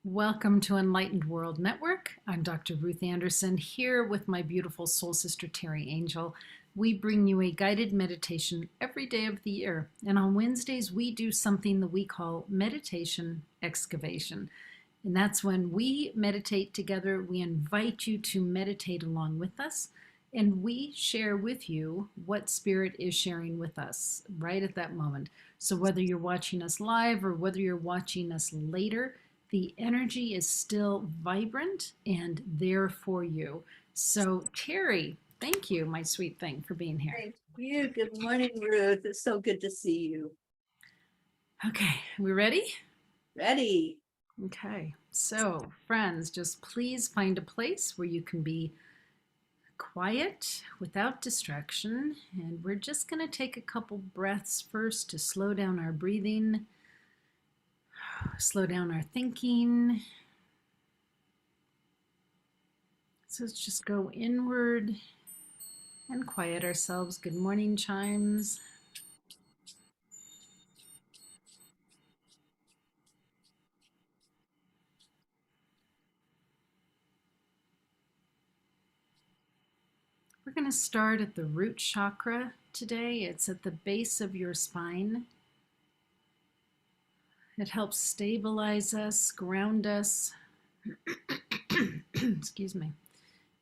Welcome to Enlightened World Network. I'm Dr. Ruth Anderson here with my beautiful soul sister Teri Angel. We bring you a guided meditation every day of the year. And on Wednesdays, we do something that we call meditation excavation. And that's when we meditate together. We invite you to meditate along with us. And we share with you what Spirit is sharing with us right at that moment. So whether you're watching us live or whether you're watching us later, the energy is still vibrant and there for you. So Teri, thank you, my sweet thing, for being here. Thank you. Good morning, Ruth. It's so good to see you. Okay, we ready? Ready. Okay, so friends, just please find a place where you can be quiet without distraction. And we're just going to take a couple breaths first to slow down our breathing, slow down our thinking. So let's just go inward and quiet ourselves. Good morning, chimes. We're going to start at the root chakra today. It's at the base of your spine. It helps stabilize us, ground us. Excuse me.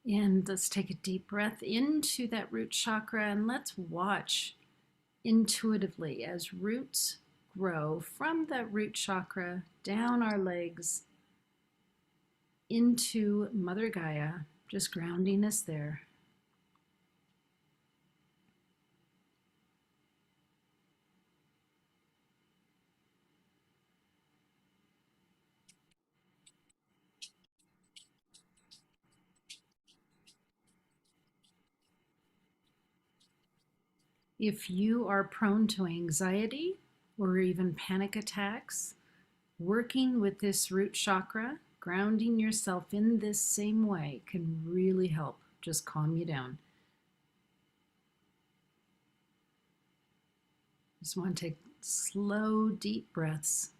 And let's take a deep breath into that root chakra and let's watch intuitively as roots grow from that root chakra down our legs into Mother Gaia, just grounding us there. If you are prone to anxiety or even panic attacks, working with this root chakra, grounding yourself in this same way can really help just calm you down. Just want to take slow, deep breaths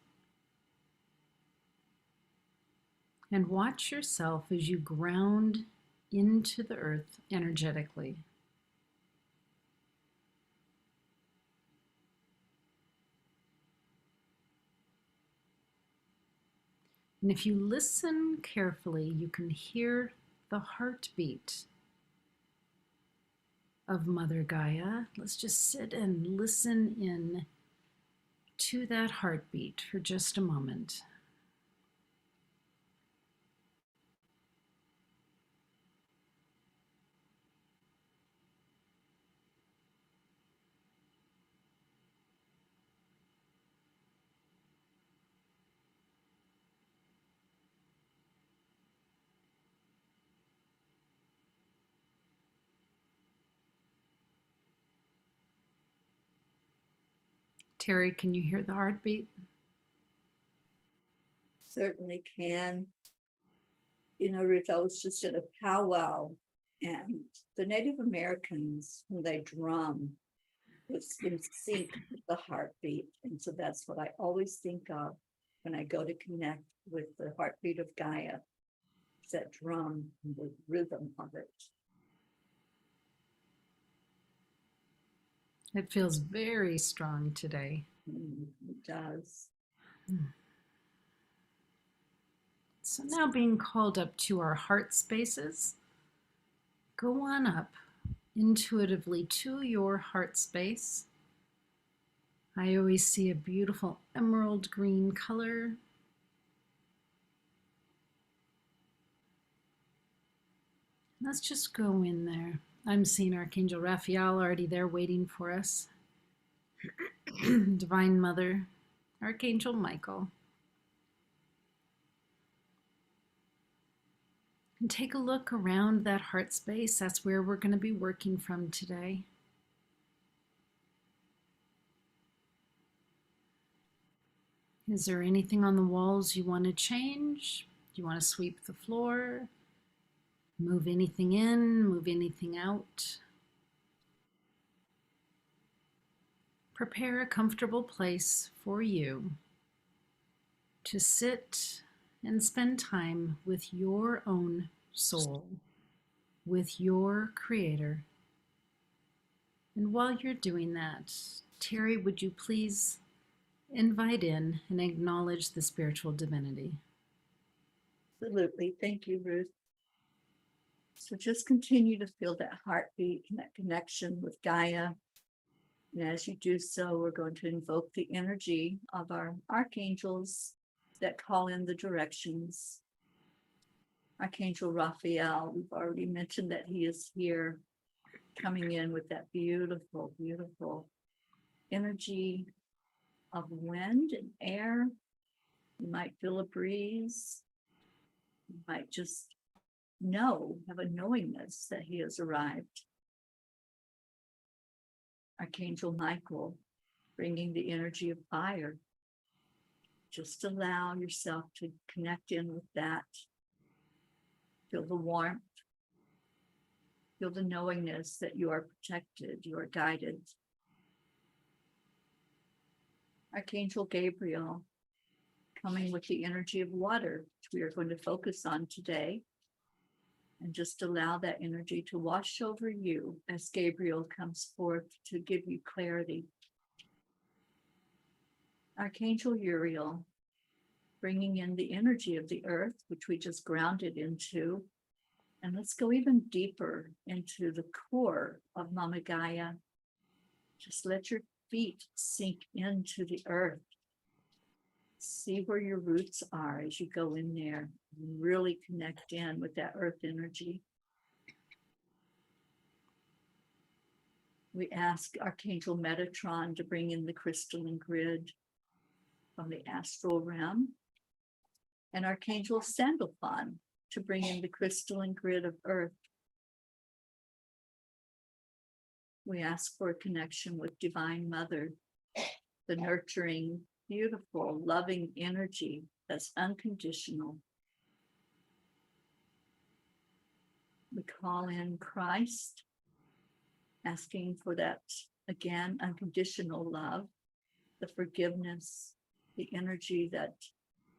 and watch yourself as you ground into the earth energetically. And if you listen carefully, you can hear the heartbeat of Mother Gaia. Let's just sit and listen in to that heartbeat for just a moment. Teri, can you hear the heartbeat? Certainly can. You know, Ruth, I was just at a powwow, and the Native Americans, when they drum, it's in sync with the heartbeat. And so that's what I always think of when I go to connect with the heartbeat of Gaia. It's that drum and the rhythm of it. It feels very strong today. It does. So now being called up to our heart spaces, go on up intuitively to your heart space. I always see a beautiful emerald green color. Let's just go in there. I'm seeing Archangel Raphael already there waiting for us. Divine Mother, Archangel Michael. And take a look around that heart space. That's where we're going to be working from today. Is there anything on the walls you want to change? Do you want to sweep the floor? Move anything in, move anything out? Prepare a comfortable place for you to sit and spend time with your own soul, with your creator. And while you're doing that, Teri, would you please invite in and acknowledge the spiritual divinity? Absolutely. Thank you, Ruth. So just continue to feel that heartbeat and that connection with Gaia. And as you do so, we're going to invoke the energy of our archangels that call in the directions. Archangel Raphael, we've already mentioned that he is here, coming in with that beautiful, beautiful energy of wind and air. You might feel a breeze. You might just have a knowingness that he has arrived. Archangel Michael, bringing the energy of fire. Just allow yourself to connect in with that. Feel the warmth. Feel the knowingness that you are protected, you are guided. Archangel Gabriel, coming with the energy of water, which we are going to focus on today. And just allow that energy to wash over you as Gabriel comes forth to give you clarity. Archangel Uriel, bringing in the energy of the earth, which we just grounded into. And let's go even deeper into the core of Mama Gaia. Just let your feet sink into the earth. See where your roots are as you go in there. Really connect in with that earth energy. We ask Archangel Metatron to bring in the crystalline grid from the astral realm, and Archangel Sandalphon to bring in the crystalline grid of earth. We ask for a connection with Divine Mother, the nurturing, beautiful, loving energy that's unconditional. We call in Christ, asking for that, again, unconditional love, the forgiveness, the energy that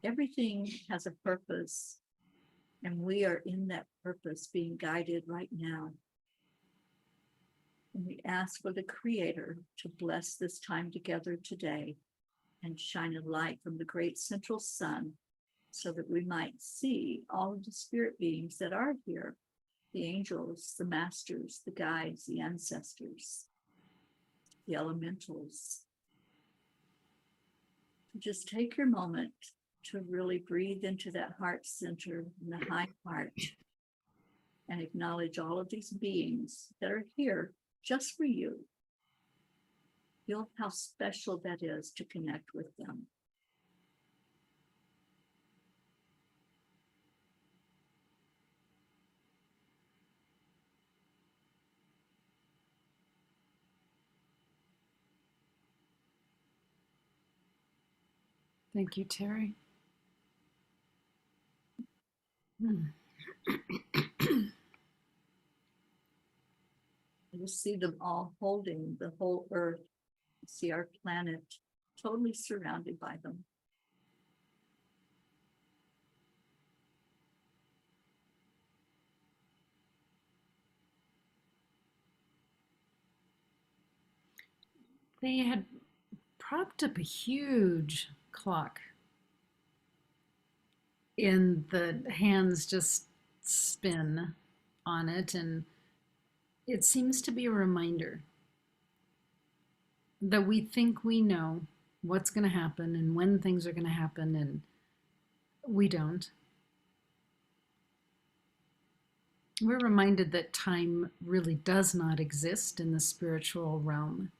everything has a purpose, and we are in that purpose being guided right now. And we ask for the Creator to bless this time together today and shine a light from the great central sun so that we might see all of the spirit beings that are here, the angels, the masters, the guides, the ancestors, the elementals. Just take your moment to really breathe into that heart center in the high heart and acknowledge all of these beings that are here just for you. Feel how special that is to connect with them. Thank you, Teri. You see them all holding the whole earth. You see our planet totally surrounded by them. They had propped up a huge clock, and the hands just spin on it, and it seems to be a reminder that we think we know what's going to happen and when things are going to happen, and we don't. We're reminded that time really does not exist in the spiritual realm.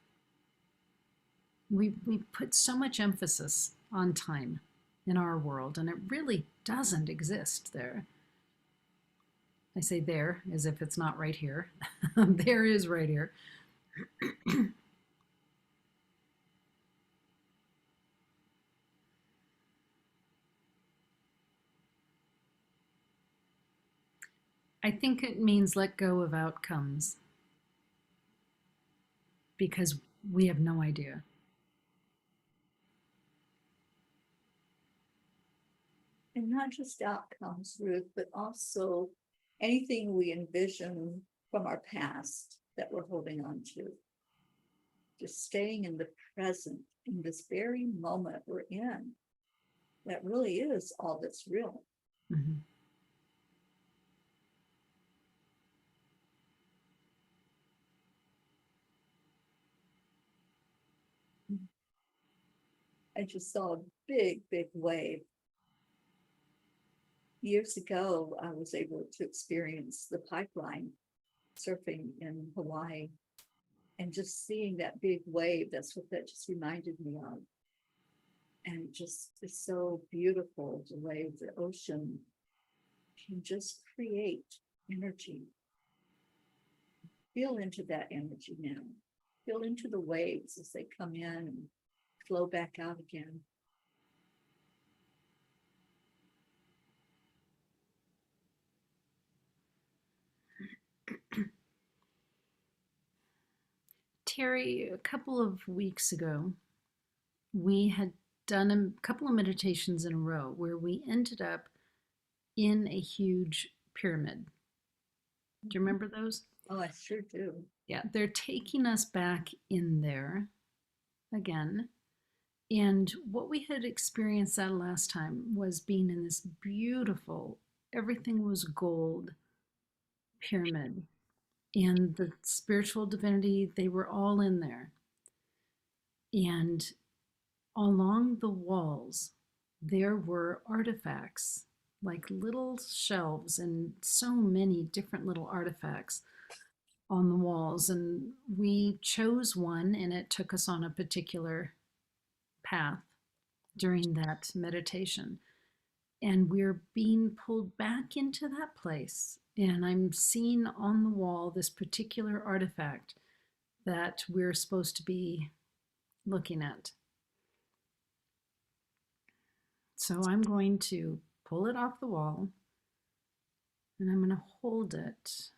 We put so much emphasis on time in our world, and it really doesn't exist there. I say there as if it's not right here. There is right here. I think it means let go of outcomes, because we have no idea. And not just outcomes, Ruth, but also anything we envision from our past that we're holding on to. Just staying in the present, in this very moment we're in. That really is all that's real. Mm-hmm. I just saw a big, big wave. Years ago, I was able to experience the pipeline surfing in Hawaii, and just seeing that big wave, that's what that just reminded me of. And just is so beautiful the way the ocean can just create energy. Feel into that energy now. Feel into the waves as they come in and flow back out again. Teri, a couple of weeks ago, we had done a couple of meditations in a row where we ended up in a huge pyramid. Do you remember those? Oh, I sure do. Yeah, they're taking us back in there again. And what we had experienced that last time was being in this beautiful, everything was gold pyramid. And the spiritual divinity, they were all in there. And along the walls, there were artifacts, like little shelves, and so many different little artifacts on the walls. And we chose one, and it took us on a particular path during that meditation. And we're being pulled back into that place. And I'm seeing on the wall this particular artifact that we're supposed to be looking at. So I'm going to pull it off the wall and I'm going to hold it.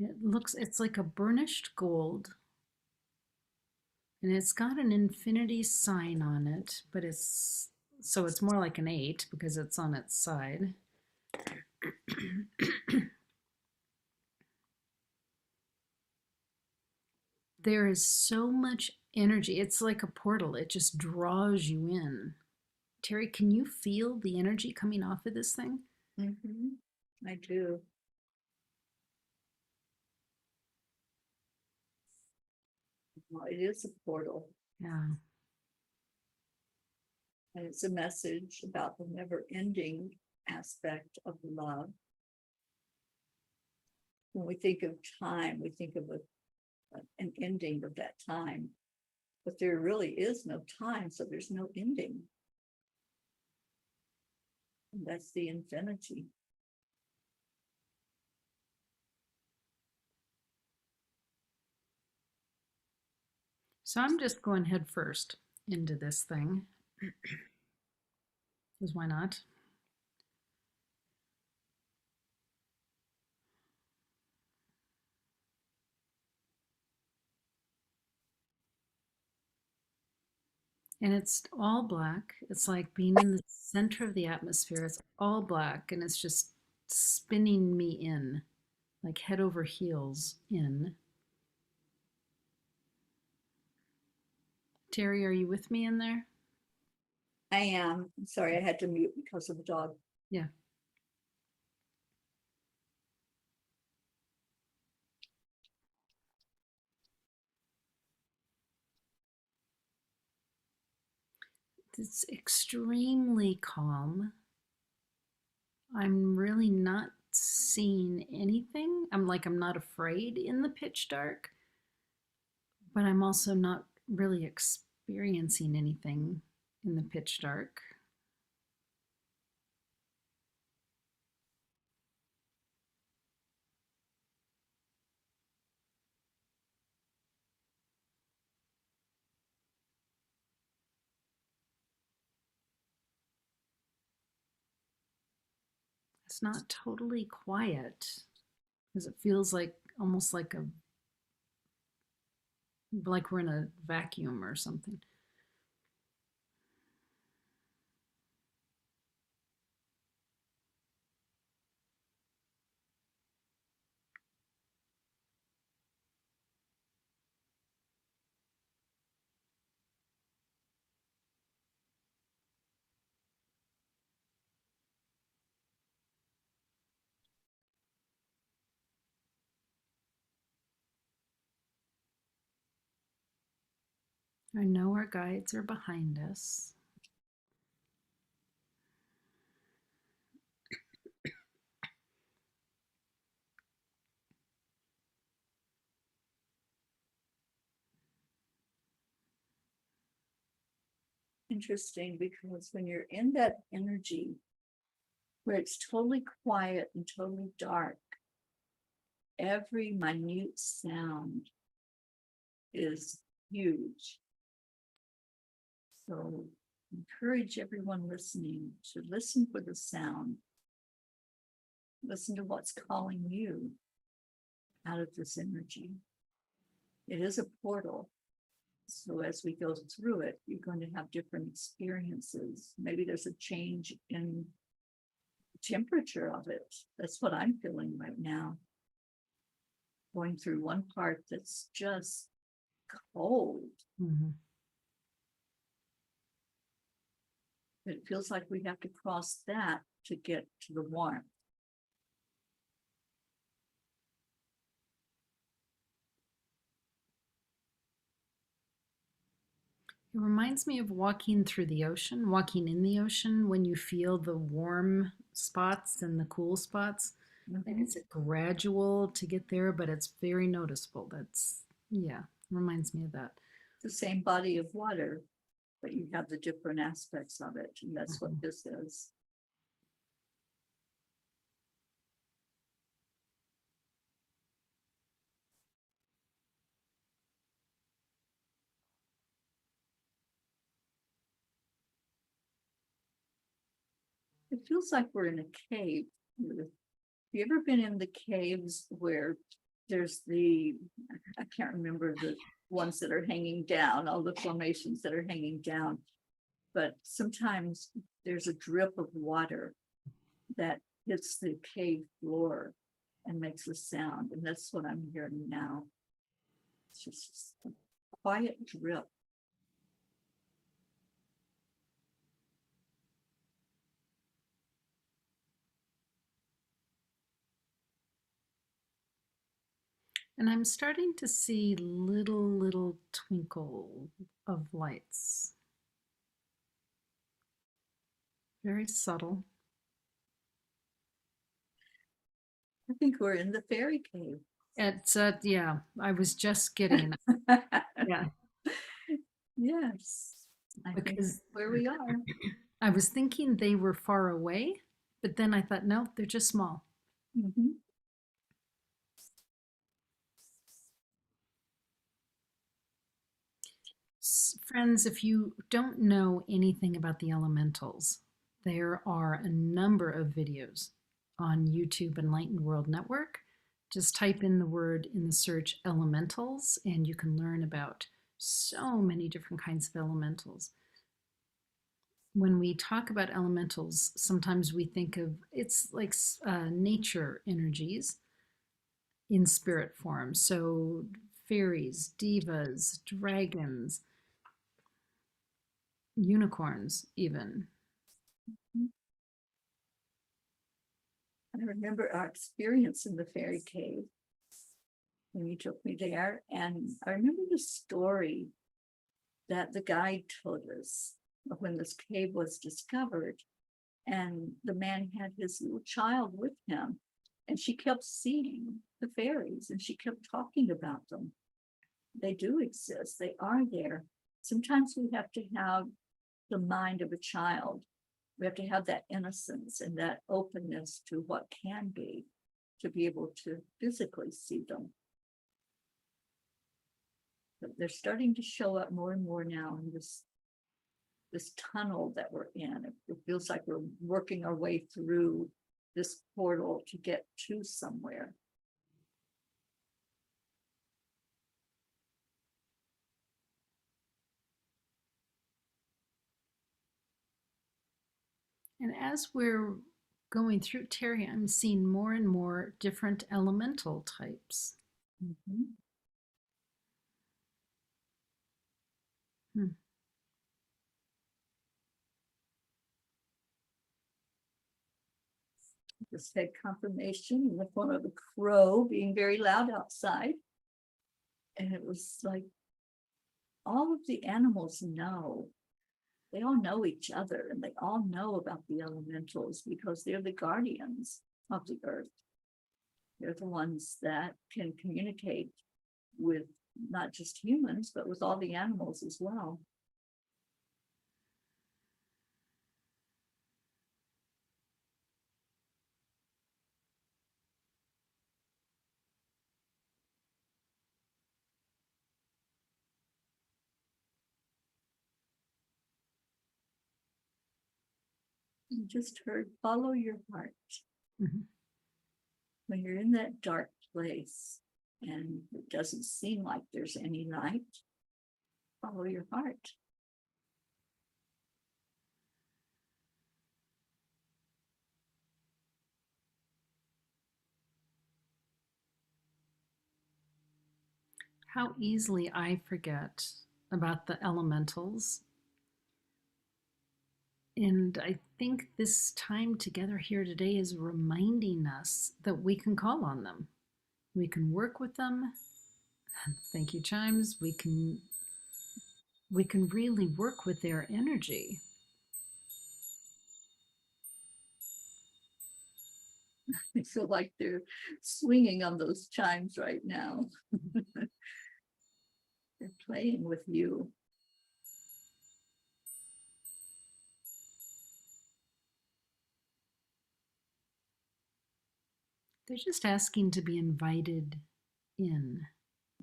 It's like a burnished gold, and it's got an infinity sign on it, but it's more like an 8 because it's on its side. There is so much energy. It's like a portal. It just draws you in. Teri, can you feel the energy coming off of this thing? I do. Well, it is a portal. Yeah. And it's a message about the never ending aspect of love. When we think of time, we think of an ending of that time, but there really is no time, so there's no ending. And that's the infinity. So I'm just going head first into this thing. Because why not? And it's all black. It's like being in the center of the atmosphere. It's all black and it's just spinning me in, like head over heels in. Teri, are you with me in there? I am. I'm sorry, I had to mute because of the dog. Yeah. It's extremely calm. I'm really not seeing anything. I'm not afraid in the pitch dark, but I'm also not really experiencing anything in the pitch dark. It's not totally quiet because it feels like almost like a like we're in a vacuum or something. I know our guides are behind us. Interesting, because when you're in that energy where it's totally quiet and totally dark, every minute sound is huge. So encourage everyone listening to listen for the sound. Listen to what's calling you out of this energy. It is a portal. So as we go through it, you're going to have different experiences. Maybe there's a change in temperature of it. That's what I'm feeling right now. Going through one part that's just cold. Mm-hmm. It feels like we have to cross that to get to the warmth. It reminds me of walking through the ocean, walking in the ocean when you feel the warm spots and the cool spots. And it's a gradual to get there, but it's very noticeable. Yeah, reminds me of that. The same body of water, but you have the different aspects of it. And that's what Mhm. this is. It feels like we're in a cave. Have you ever been in the caves where there's I can't remember the ones that are hanging down, all the formations that are hanging down, but sometimes there's a drip of water that hits the cave floor and makes a sound. And that's what I'm hearing now. It's just a quiet drip. And I'm starting to see little twinkle of lights. Very subtle. I think we're in the fairy cave. Yeah, I was just getting, yeah, Yes, I think because that's where we are. I was thinking they were far away, but then I thought, no, they're just small. Mhm. Friends, if you don't know anything about the elementals, there are a number of videos on YouTube Enlightened World Network. Just type in the word in the search elementals, and you can learn about so many different kinds of elementals. When we talk about elementals, sometimes we think of it's like nature energies in spirit form. So fairies, divas, dragons, unicorns, even. I remember our experience in the fairy cave when you took me there. And I remember the story that the guide told us of when this cave was discovered. And the man had his little child with him. And she kept seeing the fairies and she kept talking about them. They do exist, they are there. Sometimes we have to have the mind of a child. We have to have that innocence and that openness to what can be to be able to physically see them. But they're starting to show up more and more now in this tunnel that we're in. It feels like we're working our way through this portal to get to somewhere. And as we're going through Terry, I'm seeing more and more different elemental types. Mhm. Hmm. Just had confirmation in the form of a crow being very loud outside. And it was like all of the animals know. They all know each other and they all know about the elementals because they're the guardians of the earth. They're the ones that can communicate with not just humans, but with all the animals as well. You just heard, follow your heart. Mhm. When you're in that dark place and it doesn't seem like there's any light, follow your heart. How easily I forget about the elementals. And I think this time together here today is reminding us that we can call on them. We can work with them. Thank you, Chimes. We can really work with their energy. I feel like they're swinging on those chimes right now. They're playing with you. They're just asking to be invited in,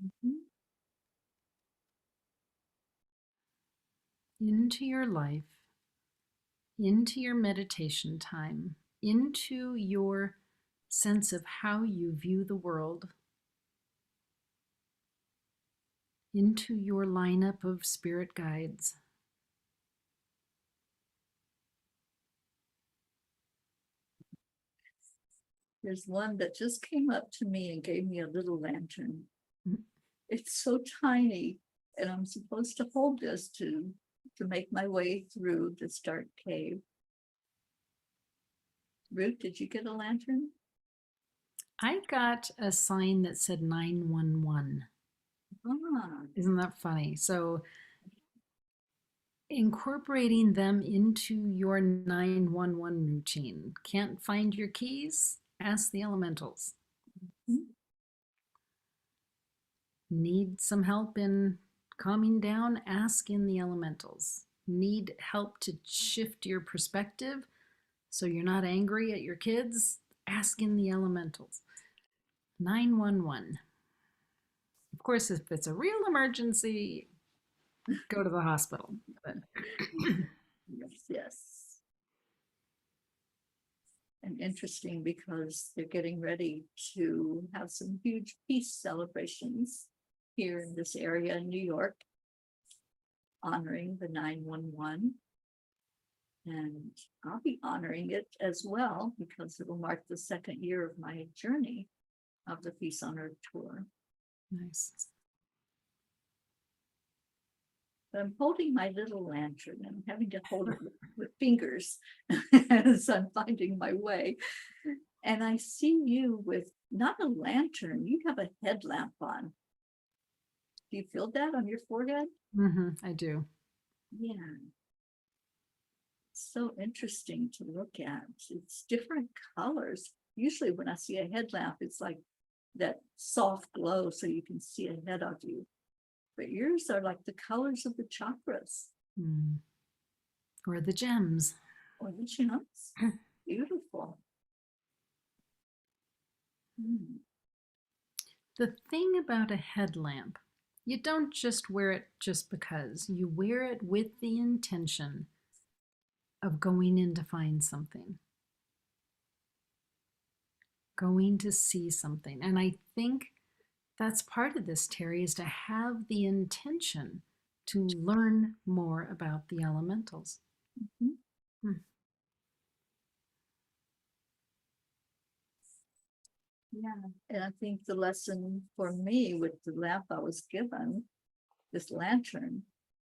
Mhm. into your life, into your meditation time, into your sense of how you view the world, into your lineup of spirit guides. There's one that just came up to me and gave me a little lantern. Mm. It's so tiny, and I'm supposed to hold this to make my way through this dark cave. Ruth, did you get a lantern? I got a sign that said 911. Ah, Isn't that funny? So, incorporating them into your 911 routine. Can't find your keys? Ask the elementals. mhm. Need some help in calming down? Ask in the elementals. Need help to shift your perspective so you're not angry at your kids? Ask in the elementals. 911. Of course, if it's a real emergency, go to the hospital. But Yes, yes. And interesting because they're getting ready to have some huge peace celebrations here in this area in New York, honoring the 911. And I'll be honoring it as well because it will mark the second year of my journey of the Peace on Earth tour. nice. But I'm holding my little lantern and I'm having to hold it with fingers as I'm finding my way. And I see you with not a lantern, you have a headlamp on. Do you feel that on your forehead? I do. Yeah. So interesting to look at. It's different colors. Usually when I see a headlamp, it's like that soft glow so you can see ahead of you. But yours are like the colors of the chakras Mm. Or the gems. or the chunks. Beautiful. Mm. The thing about a headlamp, you don't just wear it just because. You wear it with the intention of going in to find something, going to see something. And I think that's part of this, Terry, is to have the intention to learn more about the elementals. Mhm. Hmm. Yeah. And I think the lesson for me with the lamp I was given, this lantern,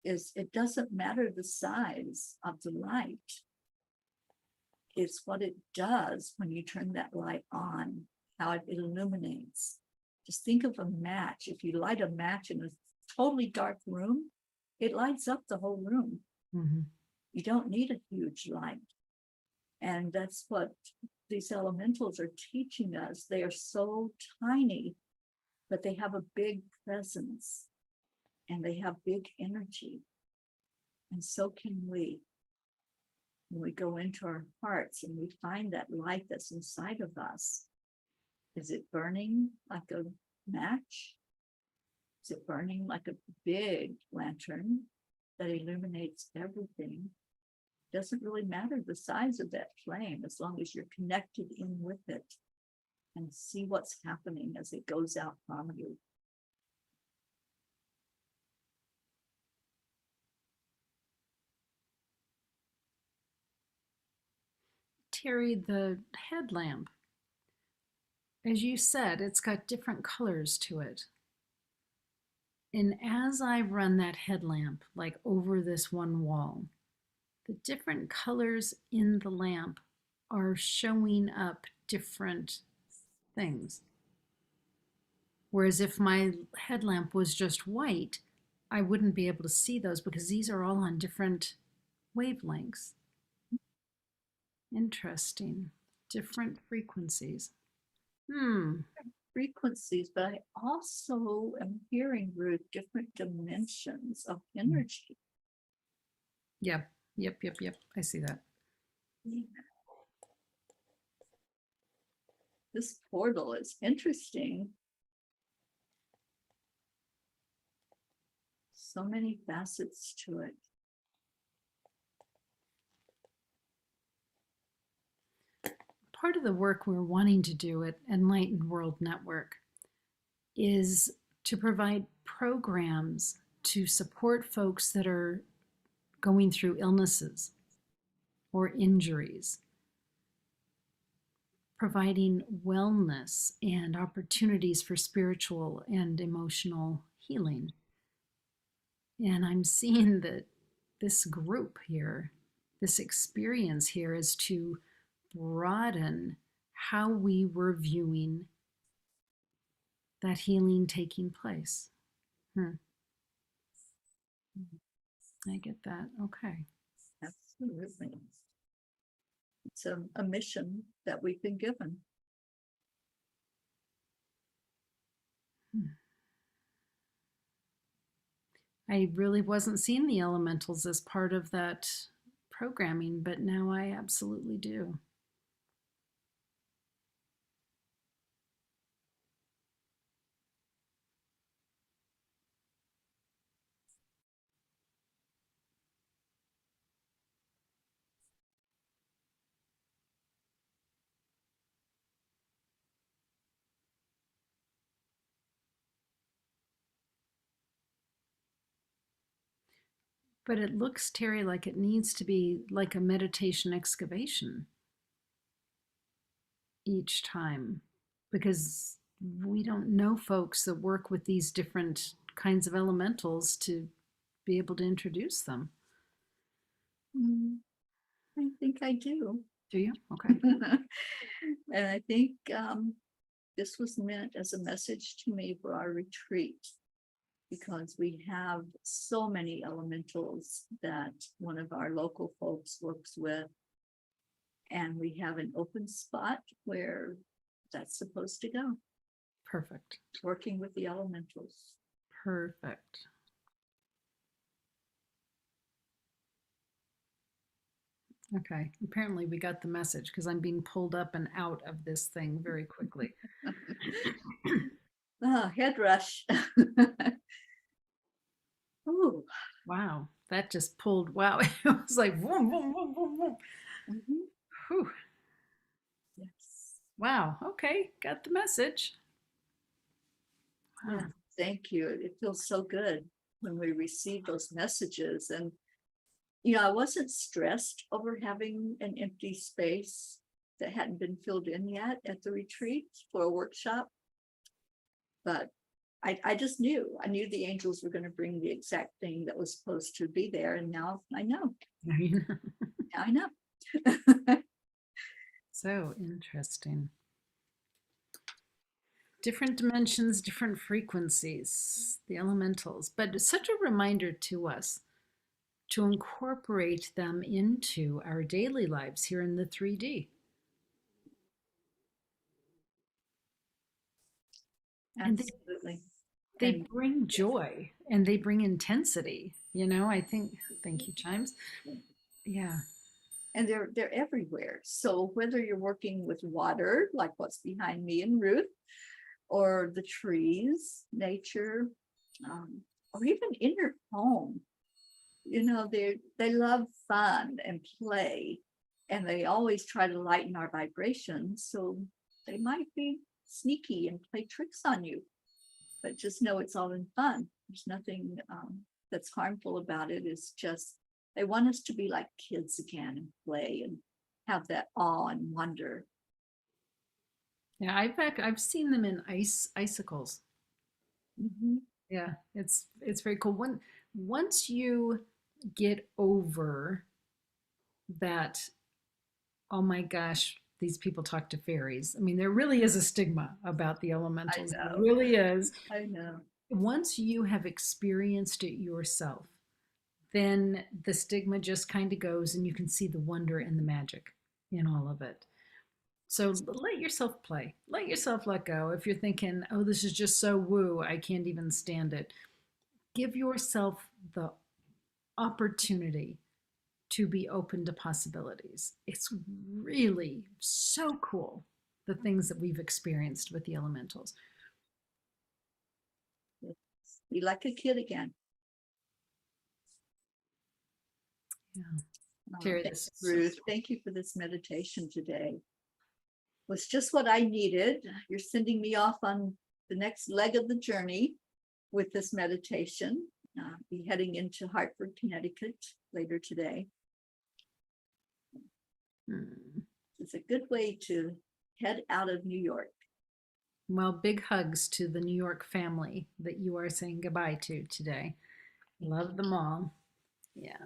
is it doesn't matter the size of the light. It's what it does when you turn that light on, how it illuminates. Just think of a match. If you light a match in a totally dark room, it lights up the whole room. Mhm. You don't need a huge light. And that's what these elementals are teaching us. They are so tiny, but they have a big presence and they have big energy. And so can we. When we go into our hearts and we find that light that's inside of us, is it burning like a match? Is it burning like a big lantern that illuminates everything? Doesn't really matter the size of that flame as long as you're connected in with it and see what's happening as it goes out from you. Terry, the headlamp, as you said, it's got different colors to it. And as I run that headlamp, like over this one wall, the different colors in the lamp are showing up different things. Whereas if my headlamp was just white, I wouldn't be able to see those because these are all on different wavelengths. Interesting. Different frequencies. Frequencies, but I also am hearing, Ruth, different dimensions of energy. Yep. I see that. Yeah. This portal is interesting. So many facets to it. Part of the work we're wanting to do at Enlightened World Network is to provide programs to support folks that are going through illnesses or injuries, providing wellness and opportunities for spiritual and emotional healing. And I'm seeing that this group here, this experience here, is to broaden how we were viewing that healing taking place. I get that. Okay. Absolutely. It's a mission that we've been given. I really wasn't seeing the elementals as part of that programming, but now I absolutely do. But it looks, Terry, like it needs to be like a meditation excavation each time because we don't know folks that work with these different kinds of elementals to be able to introduce them. I think I do. Do you? Okay. And I think this was meant as a message to me for our retreat, because we have so many elementals that one of our local folks works with. And we have an open spot where that's supposed to go. Perfect. Working with the elementals. Perfect. Okay, apparently we got the message because I'm being pulled up and out of this thing very quickly. Head rush. Ooh. Wow, that just pulled, wow, it was like boom, boom, boom, boom, boom. Whew. Yes. Wow, okay, got the message. Wow. Yeah, thank you. It feels so good when we receive those messages. And, I wasn't stressed over having an empty space. that hadn't been filled in yet at the retreat for a workshop. But I just knew. I knew the angels were going to bring the exact thing that was supposed to be there. And now I know. Now I know. So interesting. Different dimensions, different frequencies, the elementals, but it's such a reminder to us to incorporate them into our daily lives here in the 3D. And Absolutely. they And bring joy and they bring intensity. You know, I think, thank you, Chimes. Yeah. and they're everywhere. So whether you're working with water, like what's behind me and Ruth, or the trees, nature, or even in your home, you know, they love fun and play, and they always try to lighten our vibrations. So they might be sneaky and play tricks on you, but just know it's all in fun. There's nothing that's harmful about it. It's just they want us to be like kids again and play and have that awe and wonder. Yeah, I've seen them in icicles. Mm-hmm. Yeah, it's very cool. Once you get over that, oh my gosh, these people talk to fairies. I mean, there really is a stigma about the I elementals. There know. really is. I know. Once you have experienced it yourself, then the stigma just kind of goes and you can see the wonder and the magic in all of it. So let yourself play. Let yourself let go. If you're thinking, oh, this is just so woo, I can't even stand it. Give yourself the opportunity to be open to possibilities. It's really so cool, the things that we've experienced with the elementals. Be like a kid again. Yeah. Thank This you, Ruth. Thank you for this meditation today. It was just what I needed. You're sending me off on the next leg of the journey with this meditation. Be heading into Hartford, Connecticut later today. It's a good way to head out of New York. Well, big hugs to the New York family that you are saying goodbye to today. Love them all. Yeah.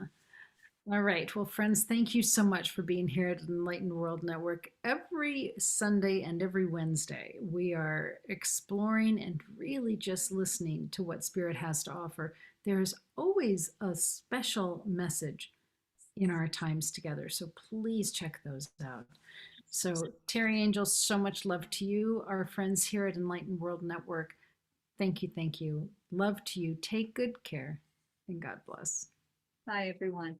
All right. Well, friends, thank you so much for being here at Enlightened World Network. Every Sunday and every Wednesday, we are exploring and really just listening to what Spirit has to offer. There's always a special message in our times together. So please check those out. So, Teri Angel, so much love to you, our friends here at Enlightened World Network. Thank you. Thank you. Love to you. Take good care and God bless. Bye, everyone.